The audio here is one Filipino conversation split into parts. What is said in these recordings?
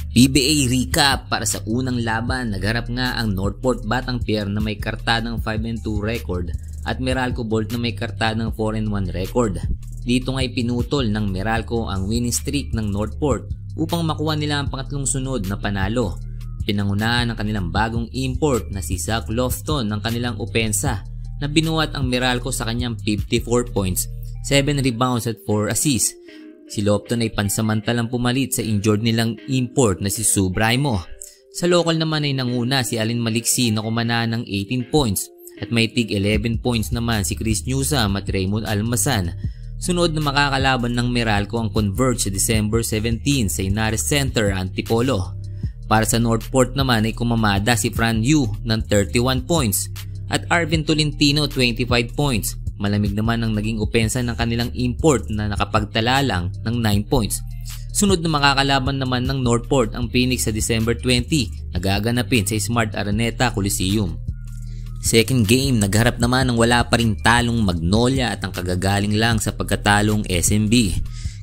PBA recap para sa unang laban. Nagharap nga ang Northport Battang Pier na may kartadang 5-2 record at Meralco Bolt na may kartadang 4-1 record. Dito nga'y pinutol ng Meralco ang winning streak ng Northport upang makuha nila ang pangatlong sunod na panalo. Pinangunahan ng kanilang bagong import na si Zach Lofton ng kanilang opensa na binuhat ang Meralco sa kanyang 54 points, 7 rebounds at 4 assists. Si Lofton ay pansamantalang pumalit sa injured nilang import na si Subraimo. Sa local naman ay nanguna si Alin Maliksi na kumana ng 18 points at may tig 11 points naman si Chris Newsam at Raymond Almasan. Sunod na makakalaban ng Meralco ang Converge sa December 17 sa Inares Center, Antipolo. Para sa Northport naman ay kumamada si Fran Yu ng 31 points at Arvin Tolentino 25 points. Malamig naman ang naging opensa ng kanilang import na nakapagtala lang ng 9 points. Sunod na makakalaban naman ng Northport ang Phoenix sa December 20 na gaganapin sa Smart Araneta Coliseum. Second game, nagharap naman ng wala pa ring talong Magnolia at ang kagagaling lang sa pagkatalong SMB,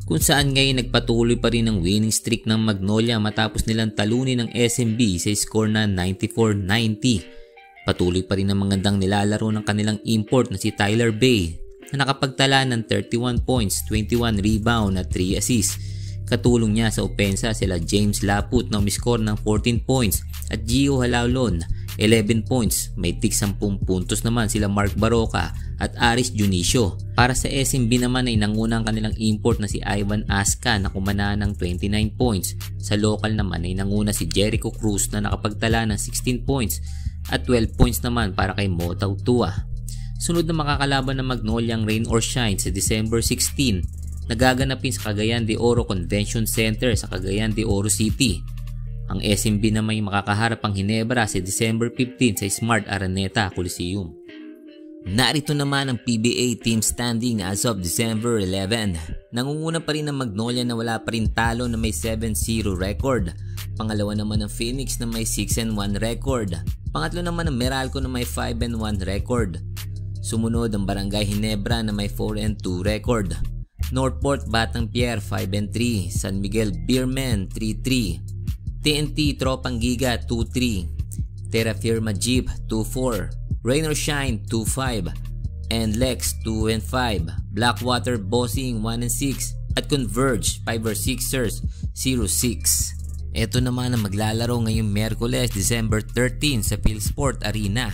kung saan ngayon nagpatuloy pa rin ang winning streak ng Magnolia matapos nilang talunin ng SMB sa score na 94-90. Patuloy pa rin ang magandang nilalaro ng kanilang import na si Tyler Bay na nakapagtala ng 31 points, 21 rebound at 3 assists. Katulong niya sa opensa sila James Laput na umiscore ng 14 points at Gio Halaulon 11 points. May tig 10 puntos naman sila Mark Baroka at Aris Junicio. Para sa SMB naman ay nanguna ang kanilang import na si Ivan Aska na kumana ng 29 points. Sa local naman ay nanguna si Jericho Cruz na nakapagtala ng 16 points at 12 points naman para kay Motaw Tua. Sunod na makakalaban ng Magnolia ang Rain or Shine sa December 16 nagaganapin sa Cagayan de Oro Convention Center sa Cagayan de Oro City. Ang SMB na may makakaharap ang Ginebra sa December 15 sa Smart Araneta Coliseum. Narito naman ang PBA team standing as of December 11. Nangunguna pa rin ang Magnolia na wala pa rin talo na may 7-0 record. Pangalawa naman ang Phoenix na may 6-1 record. Pangatlo naman ang Meralco na may 5-1 record. Sumunod ang Barangay Ginebra na may 4-2 record. Northport Battang-Pier 5-3. San Miguel Beermen 3-3. TNT Tropang Giga 2-3. Terra Firma Jeep 2-4. Rain or Shine 2-5. And Lex 2-5. Blackwater Bossing 1-6. At Converge 5-6ers 0-6. Ito naman ang maglalaro ngayong Miyerkules, December 13 sa PhilSport Arena.